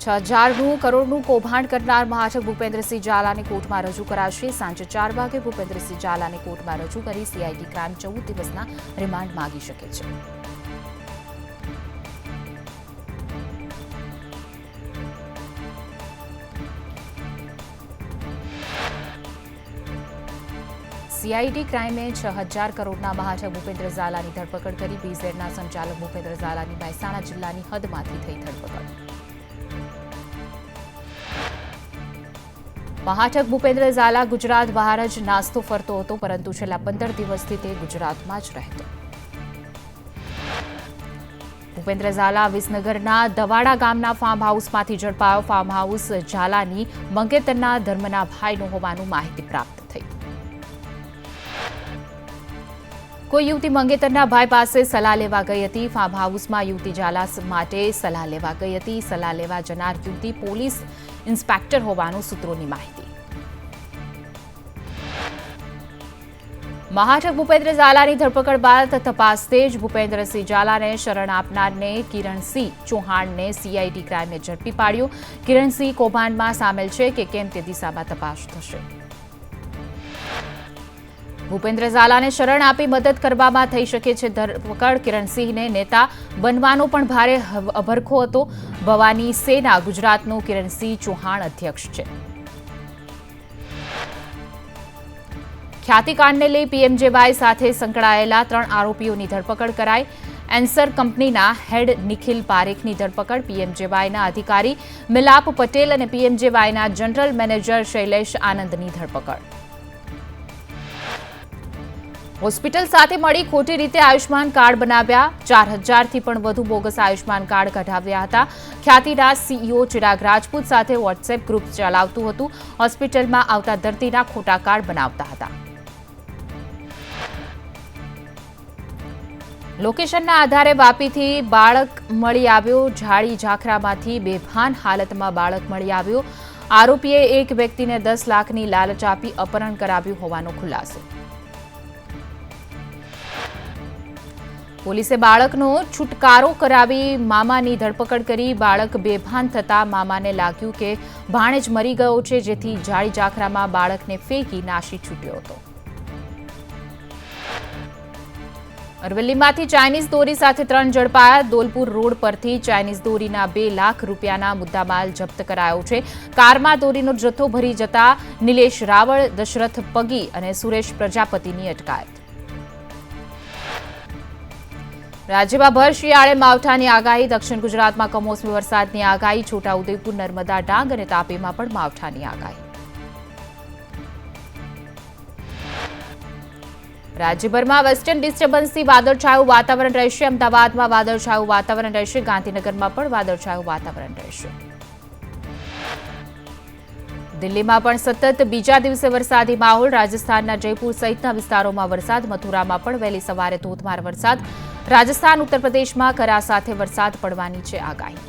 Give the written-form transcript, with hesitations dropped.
6,000 કરોડનું કૌભાંડ કરનાર મહાજન ભૂપેન્દ્રસિંહ ઝાલાને કોર્ટમાં રજૂ કરાશે. સાંજે 4 વાગે ભૂપેન્દ્રસિંહ ઝાલાને કોર્ટમાં રજૂ કરી સીઆઈડી ક્રાઇમ 14 દિવસના રિમાન્ડ માંગી શકે છે. સીઆઈડી ક્રાઇમે 6,000 કરોડના મહાજન ભૂપેન્દ્ર ઝાલાની ધરપકડ કરી. બીઝેડના સંચાલક ભૂપેન્દ્ર ઝાલાની મહેસાણા જિલ્લાની હદમાંથી થઈ ધરપકડ. મહાજન ભૂપેન્દ્ર ઝાલા ગુજરાત બહાર જ નાસ્તો ફરતો હતો, પરંતુ છેલ્લા 15 દિવસથી તે ગુજરાતમાં જ રહેતો. ભૂપેન્દ્ર ઝાલા વિસનગરના દવાડા ગામના ફાર્મ હાઉસમાંથી ઝડપાયો. ફાર્મ હાઉસ ઝાલાની મંગેતરના ધર્મના ભાઈનું હોવાનું માહિતી પ્રાપ્ત થઈ. કોઈ યુવતી મંગેતરના ભાઈ પાસે સલાહ લેવા ગઈ હતી. ફાર્મ હાઉસમાં યુવતી ઝાલા માટે સલાહ લેવા ગઈ હતી. સલાહ લેવા જનાર યુવતી પોલીસ ઇન્સ્પેક્ટર હોવાનું સૂત્રોની માહિતી. મહાજન ભૂપેન્દ્ર ઝાલાની ધરપકડ બાદ તપાસ તેજ. ભૂપેન્દ્રસિંહ ઝાલાને શરણ આપનારને કિરણસિંહ ચૌહાણને સીઆઈડી ક્રાઇમે ઝડપી પાડ્યો. કિરણસિંહ કૌભાંડમાં સામેલ છે કે કેમ તે દિશામાં તપાસ થશે. ભૂપેન્દ્ર ઝાલાને શરણ આપી મદદ કરવામાં થઈ શકે છે ધરપકડ. કિરણસિંહને નેતા બનવાનો પણ ભારે અભરખો હતો. ભવાની સેના ગુજરાતનું કિરણસિંહ ચૌહાણ અધ્યક્ષ છે. ખ્યાતિકાંડને લઈ પીએમજેવાય સાથે સંકળાયેલા 3 આરોપીઓની ધરપકડ કરાઈ. એન્સર કંપનીના હેડ નિખિલ પારેખની ધરપકડ. પીએમજેવાયના અધિકારી મિલાપ પટેલ અને પીએમજેવાયના જનરલ મેનેજર શૈલેષ આનંદની ધરપકડ. હોસ્પિટલ સાથે મળી ખોટી રીતે આયુષ્માન કાર્ડ બનાવ્યા. 4,000થી પણ વધુ બોગસ આયુષ્માન કાર્ડ કઢાવ્યા હતા. ખ્યાતિના સીઈઓ ચિરાગ રાજપૂત સાથે વોટ્સએપ ગ્રુપ ચલાવતું હતું. હોસ્પિટલમાં આવતા દર્દીના ખોટા કાર્ડ બનાવતા હતા. લોકેશનના આધારે વાપીથી બાળક મળી આવ્યો. ઝાડી ઝાખરામાંથી બેભાન હાલતમાં બાળક મળી આવ્યો. આરોપીએ એક વ્યક્તિને 10 લાખની લાલચ આપી અપહરણ કરાવ્યું હોવાનો ખુલાસો. પોલીસે બાળકનો છુટકારો કરાવી મામાની ધરપકડ કરી. બાળક બેભાન થતા મામાને લાગ્યું કે ભાણેજ મરી ગયો છે, જેથી ઝાડી ઝાખરામાં બાળકને ફેંકી નાસી છૂટ્યો હતો. અરવલ્લીમાંથી ચાઇનીઝ દોરી સાથે 3 ઝડપાયા. દોલપુર રોડ પરથી ચાઇનીઝ દોરીના 2 લાખ રૂપિયાના મુદ્દામાલ જપ્ત કરાયો છે. કારમાં દોરીનો જથ્થો ભરી જતા નિલેશ રાવળ, દશરથ પગી અને સુરેશ પ્રજાપતિની અટકાયત. રાજ્યમાં ભર શિયાળે માવઠાની આગાહી. દક્ષિણ ગુજરાતમાં કમોસમી વરસાદની આગાહી. છોટાઉદેપુર, નર્મદા, ડાંગ અને તાપીમાં પણ માવઠાની આગાહી. રાજ્યભરમાં વેસ્ટર્ન ડિસ્ટર્બન્સથી વાદળછાયું વાતાવરણ રહેશે. અમદાવાદમાં વાદળછાયું વાતાવરણ રહેશે. ગાંધીનગરમાં પણ વાદળછાયું વાતાવરણ રહેશે. દિલ્હીમાં પણ સતત બીજા દિવસે વરસાદી માહોલ. રાજસ્થાનના જયપુર સહિતના વિસ્તારોમાં વરસાદ. મથુરામાં પણ વહેલી સવારે ધોધમાર વરસાદ. રાજસ્થાન, ઉત્તર પ્રદેશમાં કરા સાથે વરસાદ પડવાની છે આગાહી.